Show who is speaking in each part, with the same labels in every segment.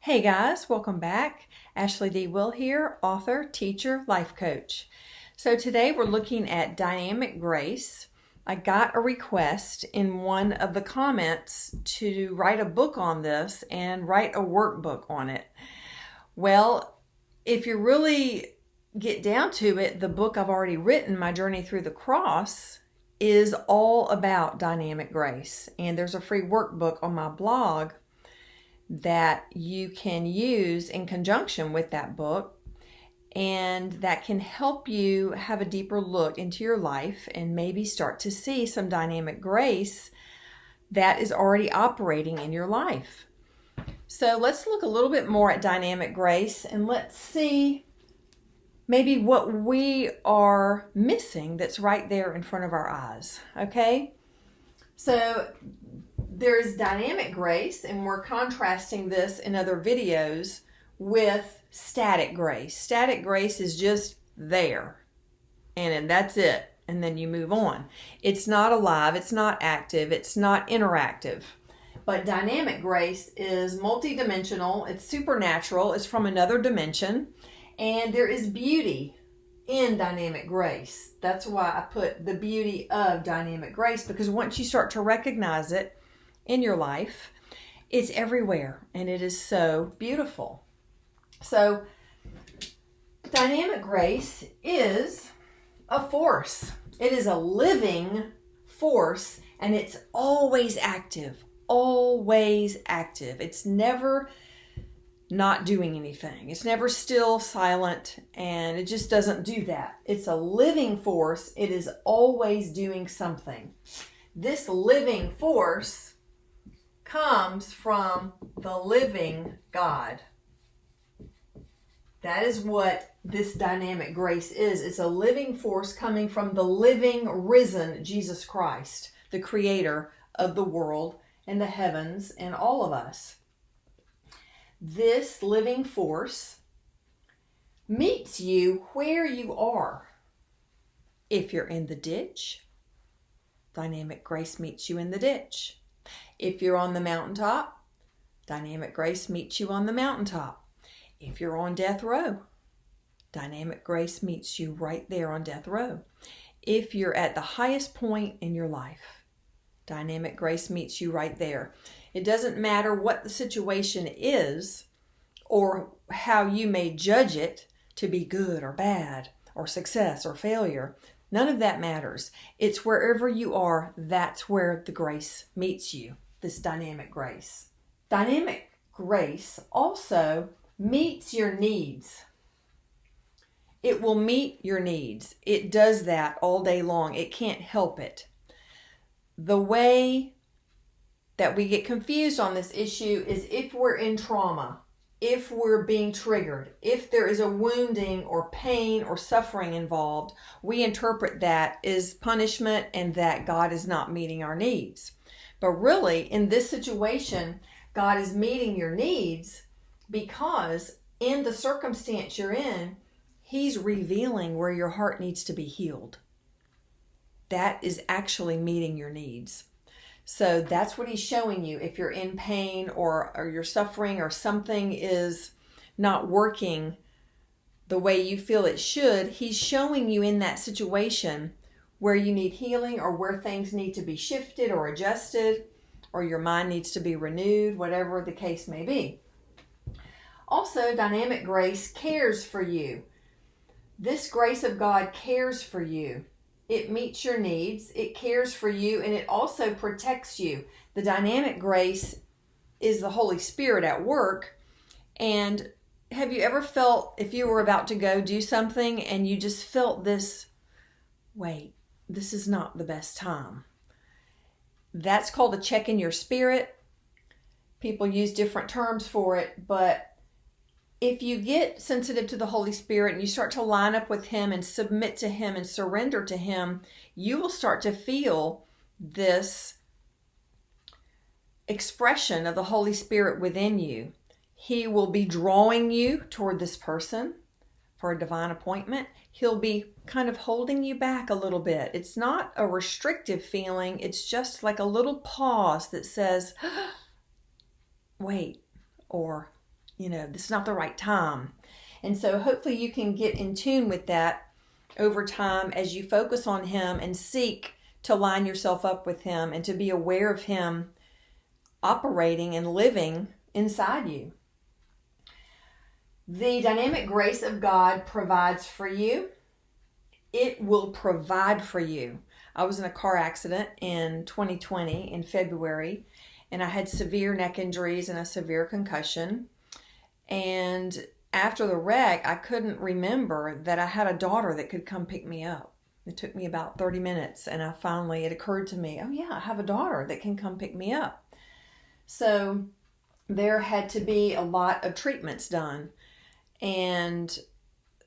Speaker 1: Hey guys, welcome back. Ashley D. Will here, author, teacher, life coach. So today we're looking at dynamic grace. I got a request in one of the comments to write a book on this and write a workbook on it. Well, if you really get down to it, the book I've already written, My Journey Through the Cross, is all about dynamic grace. And there's a free workbook on my blog that you can use in conjunction with that book, and that can help you have a deeper look into your life and maybe start to see some dynamic grace that is already operating in your life. So let's look a little bit more at dynamic grace and let's see maybe what we are missing that's right there in front of our eyes. Okay? So there's dynamic grace, and we're contrasting this in other videos with static grace. Static grace is just there, and that's it, and then you move on. It's not alive, it's not active, it's not interactive. But dynamic grace is multidimensional, it's supernatural, it's from another dimension, and there is beauty in dynamic grace. That's why I put the beauty of dynamic grace, because once you start to recognize it in your life, it's everywhere and it is so beautiful. So dynamic grace is a force. It is a living force, and it's always active, always active. It's never not doing anything. It's never still, silent, and it just doesn't do that. It's a living force. It is always doing something. This living force comes from the living God. That is what this dynamic grace is. It's a living force coming from the living, risen Jesus Christ, the creator of the world and the heavens and all of us. This living force meets you where you are. If you're in the ditch, dynamic grace meets you in the ditch. If you're on the mountaintop, dynamic grace meets you on the mountaintop. If you're on death row, dynamic grace meets you right there on death row. If you're at the highest point in your life, dynamic grace meets you right there. It doesn't matter what the situation is or how you may judge it to be good or bad or success or failure. None of that matters. It's wherever you are, that's where the grace meets you, this dynamic grace. Dynamic grace also meets your needs. It will meet your needs. It does that all day long. It can't help it. The way that we get confused on this issue is if we're in trauma, if we're being triggered, if there is a wounding or pain or suffering involved, we interpret that as punishment and that God is not meeting our needs. But really, in this situation, God is meeting your needs because in the circumstance you're in, He's revealing where your heart needs to be healed. That is actually meeting your needs. So that's what He's showing you. If you're in pain or you're suffering or something is not working the way you feel it should, He's showing you in that situation where you need healing or where things need to be shifted or adjusted or your mind needs to be renewed, whatever the case may be. Also, dynamic grace cares for you. This grace of God cares for you. It meets your needs, it cares for you, and it also protects you. The dynamic grace is the Holy Spirit at work. And have you ever felt, if you were about to go do something and you just felt this, wait, this is not the best time? That's called a check in your spirit. People use different terms for it, but if you get sensitive to the Holy Spirit and you start to line up with Him and submit to Him and surrender to Him, you will start to feel this expression of the Holy Spirit within you. He will be drawing you toward this person for a divine appointment. He'll be kind of holding you back a little bit. It's not a restrictive feeling. It's just like a little pause that says, wait, or this is not the right time. And so hopefully you can get in tune with that over time as you focus on Him and seek to line yourself up with Him and to be aware of Him operating and living inside you. The dynamic grace of God provides for you. It will provide for you. I was in a car accident in 2020 in February, and I had severe neck injuries and a severe concussion. And after the wreck, I couldn't remember that I had a daughter that could come pick me up. It took me about 30 minutes, and it occurred to me, oh yeah, I have a daughter that can come pick me up. So there had to be a lot of treatments done, and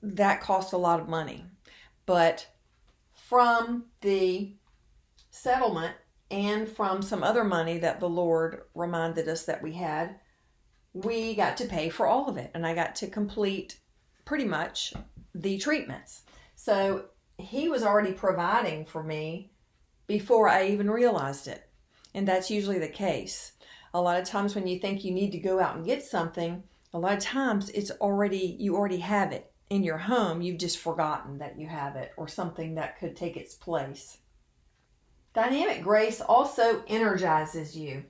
Speaker 1: that cost a lot of money. But from the settlement and from some other money that the Lord reminded us that we had, we got to pay for all of it, and I got to complete pretty much the treatments. So He was already providing for me before I even realized it. And that's usually the case. A lot of times when you think you need to go out and get something, a lot of times you already have it in your home. You've just forgotten that you have it, or something that could take its place. Dynamic grace also energizes you.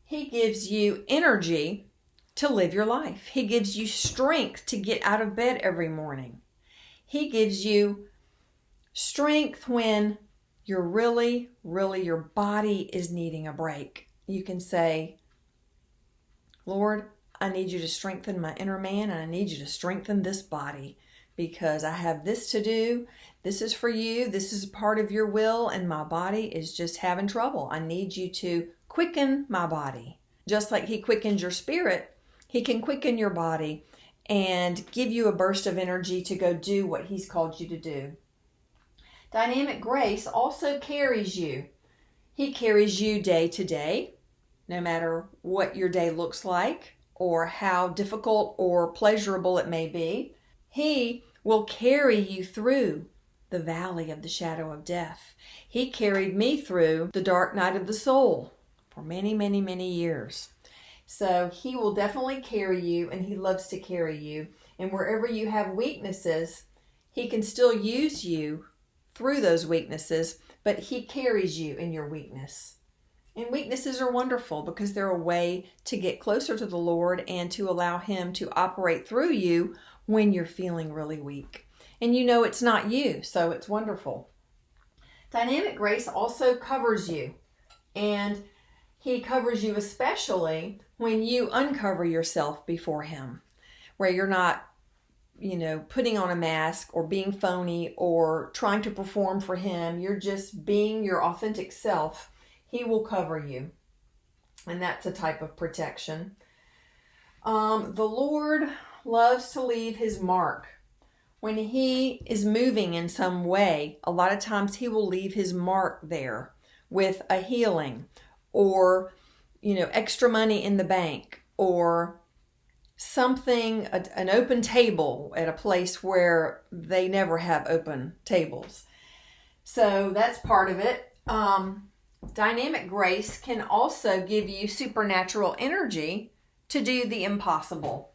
Speaker 1: He gives you energy to live your life. He gives you strength to get out of bed every morning. He gives you strength when you're really, your body is needing a break. You can say, Lord, I need you to strengthen my inner man, and I need you to strengthen this body, because I have this to do. This is for you. This is part of your will, and my body is just having trouble. I need you to quicken my body. Just like He quickens your spirit, He can quicken your body and give you a burst of energy to go do what He's called you to do. Dynamic grace also carries you. He carries you day to day, no matter what your day looks like or how difficult or pleasurable it may be. He will carry you through the valley of the shadow of death. He carried me through the dark night of the soul for many, many years. So He will definitely carry you, and He loves to carry you. And wherever you have weaknesses, He can still use you through those weaknesses, but He carries you in your weakness. And weaknesses are wonderful because they're a way to get closer to the Lord and to allow Him to operate through you when you're feeling really weak. And it's not you, so it's wonderful. Dynamic grace also covers you, and He covers you especially when you uncover yourself before Him, where you're not, putting on a mask or being phony or trying to perform for Him. You're just being your authentic self. He will cover you, and that's a type of protection. The Lord loves to leave His mark. When He is moving in some way, a lot of times He will leave His mark there with a healing, or extra money in the bank, or something, an open table at a place where they never have open tables. So that's part of it. Dynamic grace can also give you supernatural energy to do the impossible.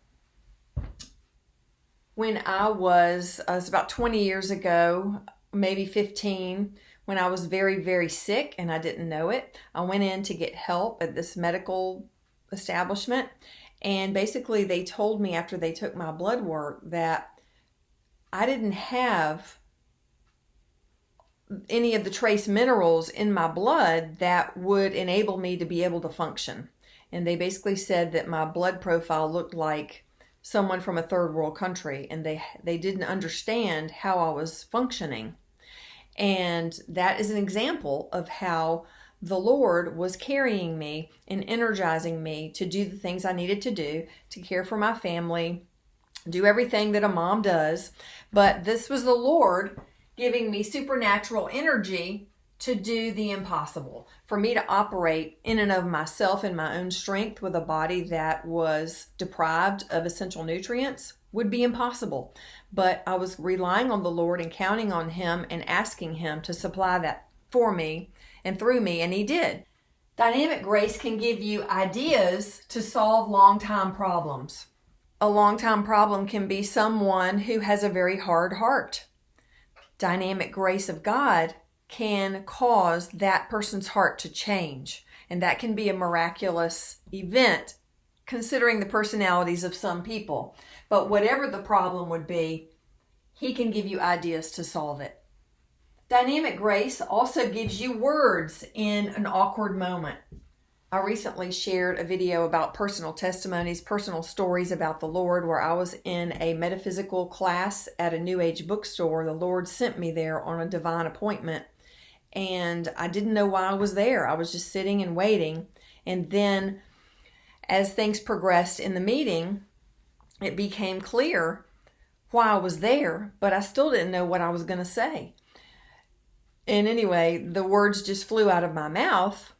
Speaker 1: When I was about 20 years ago, maybe 15, when I was very sick and I didn't know it, I went in to get help at this medical establishment. And basically they told me after they took my blood work that I didn't have any of the trace minerals in my blood that would enable me to be able to function. And they basically said that my blood profile looked like someone from a third world country, and they didn't understand how I was functioning. And that is an example of how the Lord was carrying me and energizing me to do the things I needed to do, to care for my family, do everything that a mom does. But this was the Lord giving me supernatural energy to do the impossible, for me to operate in and of myself in my own strength with a body that was deprived of essential nutrients would be impossible. But I was relying on the Lord and counting on Him and asking Him to supply that for me and through me, and He did. Dynamic grace can give you ideas to solve long-time problems. a long-time problem can be someone who has a very hard heart. Dynamic grace of God can cause that person's heart to change. And that can be a miraculous event considering the personalities of some people. But whatever the problem would be, he can give you ideas to solve it. Dynamic grace also gives you words in an awkward moment. I recently shared a video about personal testimonies, personal stories about the Lord, where I was in a metaphysical class at a New Age bookstore. The Lord sent me there on a divine appointment, and I didn't know why I was there. I was just sitting and waiting. And then as things progressed in the meeting, it became clear why I was there, but I still didn't know what I was going to say. And anyway, the words just flew out of my mouth.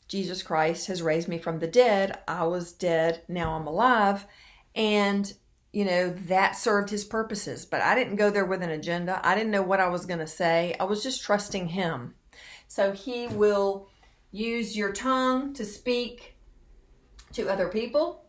Speaker 1: Jesus Christ has raised me from the dead. I was dead. Now I'm alive. And, that served his purposes. But I didn't go there with an agenda. I didn't know what I was going to say. I was just trusting him. So he will use your tongue to speak to other people.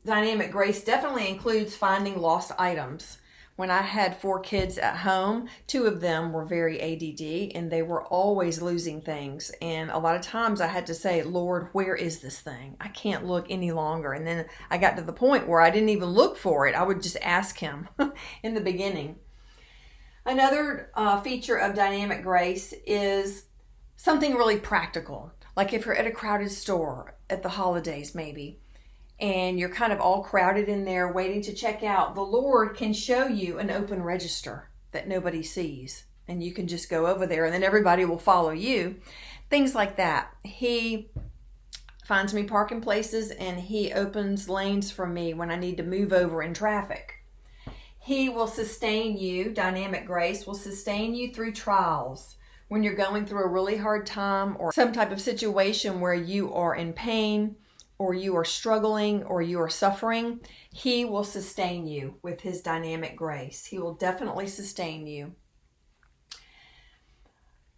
Speaker 1: Dynamic grace definitely includes finding lost items. When I had 4 kids at home, 2 of them were very ADD and they were always losing things. And a lot of times I had to say, Lord, where is this thing? I can't look any longer. And then I got to the point where I didn't even look for it. I would just ask him in the beginning. Another feature of dynamic grace is something really practical. Like if you're at a crowded store at the holidays maybe, and you're kind of all crowded in there waiting to check out, the Lord can show you an open register that nobody sees. And you can just go over there and then everybody will follow you. Things like that. He finds me parking places and he opens lanes for me when I need to move over in traffic. He will sustain you, dynamic grace will sustain you through trials. When you're going through a really hard time or some type of situation where you are in pain, or you are struggling, or you are suffering, he will sustain you with his dynamic grace. He will definitely sustain you.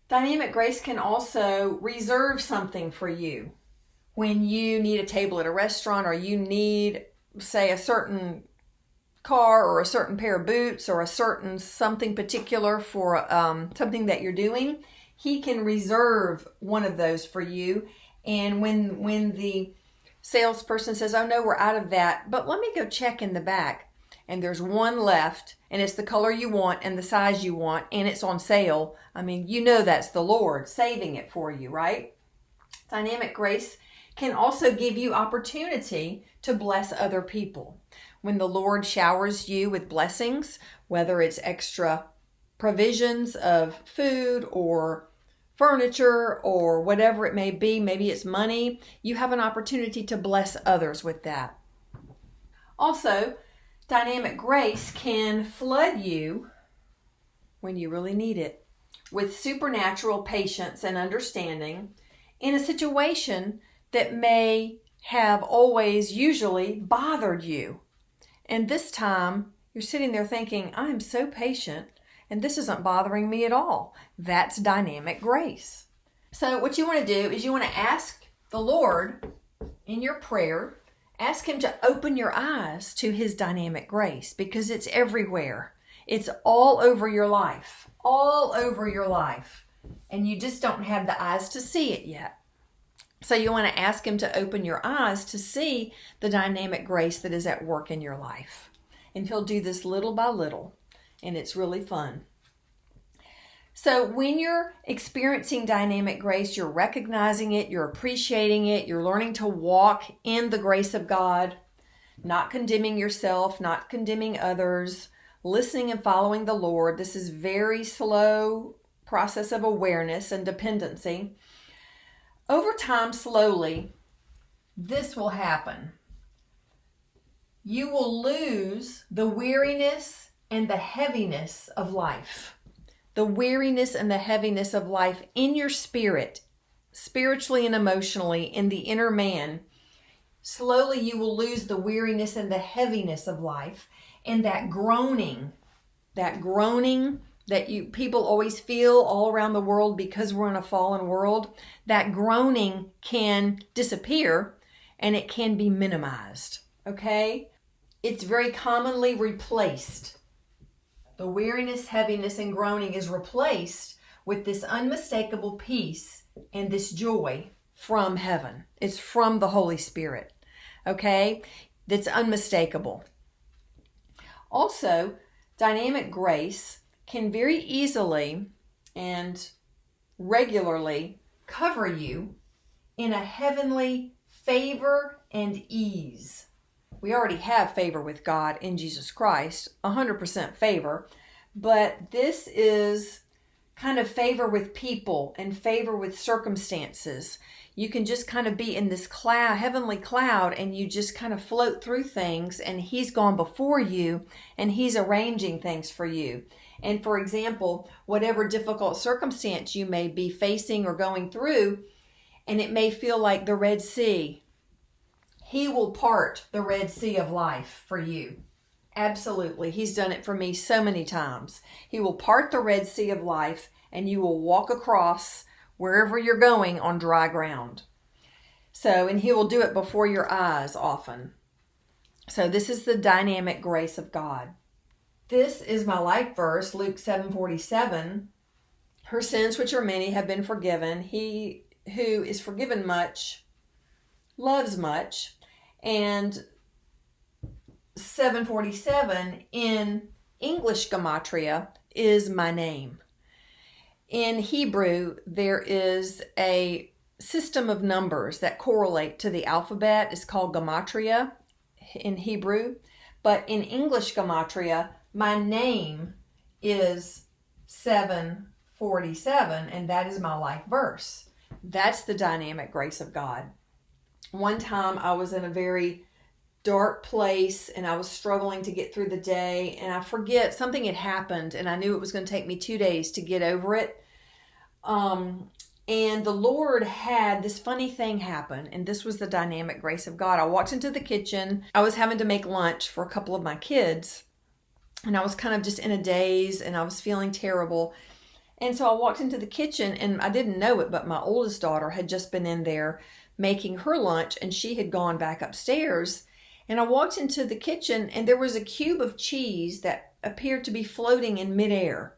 Speaker 1: Dynamic grace can also reserve something for you. When you need a table at a restaurant, or you need, say, a certain car, or a certain pair of boots, or a certain something particular for something that you're doing, he can reserve one of those for you. And when the salesperson says, oh no, we're out of that, but let me go check in the back, and there's one left, and it's the color you want and the size you want, and it's on sale. I mean, that's the Lord saving it for you, right? Dynamic grace can also give you opportunity to bless other people. When the Lord showers you with blessings, whether it's extra provisions of food or furniture or whatever it may be, maybe it's money, you have an opportunity to bless others with that. Also, dynamic grace can flood you when you really need it with supernatural patience and understanding in a situation that may have usually bothered you. And this time you're sitting there thinking, I'm so patient and this isn't bothering me at all. That's dynamic grace. So what you want to do is you want to ask the Lord in your prayer, ask him to open your eyes to his dynamic grace, because it's everywhere. It's all over your life, and you just don't have the eyes to see it yet. So you want to ask him to open your eyes to see the dynamic grace that is at work in your life. And he'll do this little by little. And it's really fun. So when you're experiencing dynamic grace, you're recognizing it, you're appreciating it, you're learning to walk in the grace of God, not condemning yourself, not condemning others, listening and following the Lord. This is very slow process of awareness and dependency. Over time, slowly, this will happen. You will lose the weariness and the heaviness of life. The weariness and the heaviness of life in your spirit, spiritually and emotionally, in the inner man. Slowly you will lose the weariness and the heaviness of life, and that groaning that people always feel all around the world because we're in a fallen world. That groaning can disappear and it can be minimized. Okay? it's very commonly replaced. The weariness, heaviness, and groaning is replaced with this unmistakable peace and this joy from heaven. It's from the Holy Spirit, okay? That's unmistakable. Also, dynamic grace can very easily and regularly cover you in a heavenly favor and ease. We already have favor with God in Jesus Christ, 100% favor, but this is kind of favor with people and favor with circumstances. You can just kind of be in this cloud, heavenly cloud, and you just kind of float through things, and He's gone before you and He's arranging things for you. And for example, whatever difficult circumstance you may be facing or going through, and it may feel like the Red Sea, He will part the Red Sea of life for you. Absolutely. He's done it for me so many times. He will part the Red Sea of life, and you will walk across wherever you're going on dry ground. And He will do it before your eyes often. So this is the dynamic grace of God. This is my life verse, Luke 7:47. Her sins, which are many, have been forgiven. He who is forgiven much loves much. And 747 in English gematria is my name. In Hebrew, there is a system of numbers that correlate to the alphabet. It's called gematria in Hebrew. But in English gematria, my name is 747, and that is my life verse. That's the dynamic grace of God. One time I was in a very dark place and I was struggling to get through the day, and I forget, something had happened and I knew it was going to take me 2 days to get over it. And the Lord had this funny thing happen, and this was the dynamic grace of God. I walked into the kitchen. I was having to make lunch for a couple of my kids, and I was kind of just in a daze and I was feeling terrible. And so I walked into the kitchen, and I didn't know it, but my oldest daughter had just been in there making her lunch, and she had gone back upstairs. And I walked into the kitchen, and there was a cube of cheese that appeared to be floating in midair.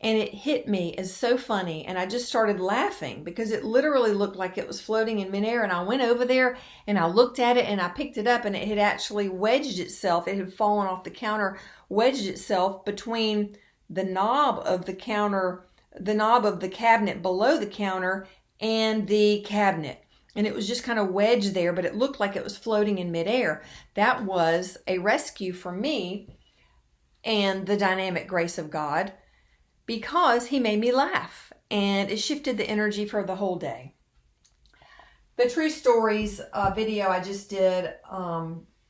Speaker 1: And it hit me as so funny, and I just started laughing because it literally looked like it was floating in midair. And I went over there and I looked at it, and I picked it up, and it had actually wedged itself. It had fallen off the counter, wedged itself between the knob of the counter, the knob of the cabinet below the counter, and the cabinet. And it was just kind of wedged there, but it looked like it was floating in midair. That was a rescue for me and the dynamic grace of God, because He made me laugh, and it shifted the energy for the whole day. The True Stories video I just did,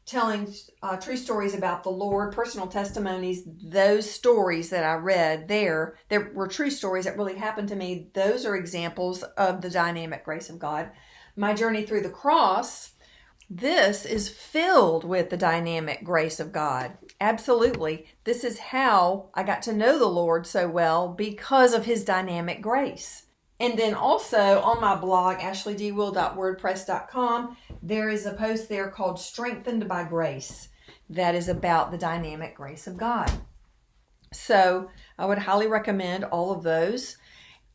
Speaker 1: telling true stories about the Lord, personal testimonies, those stories that I read there were true stories that really happened to me. Those are examples of the dynamic grace of God. My journey through the cross, this is filled with the dynamic grace of God. Absolutely. This is how I got to know the Lord so well, because of His dynamic grace. And then also on my blog, ashleydwill.wordpress.com, there is a post there called Strengthened by Grace that is about the dynamic grace of God. So I would highly recommend all of those.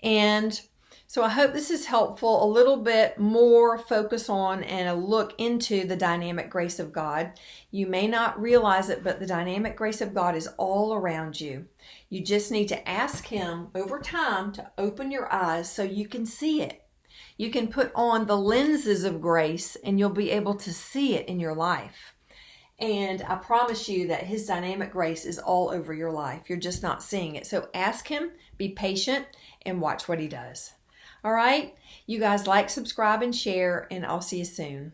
Speaker 1: And so I hope this is helpful, a little bit more focus on and a look into the dynamic grace of God. You may not realize it, but the dynamic grace of God is all around you. You just need to ask Him over time to open your eyes so you can see it. You can put on the lenses of grace and you'll be able to see it in your life. And I promise you that His dynamic grace is all over your life. You're just not seeing it. So ask Him, be patient, and watch what He does. All right, you guys like, subscribe, and share, and I'll see you soon.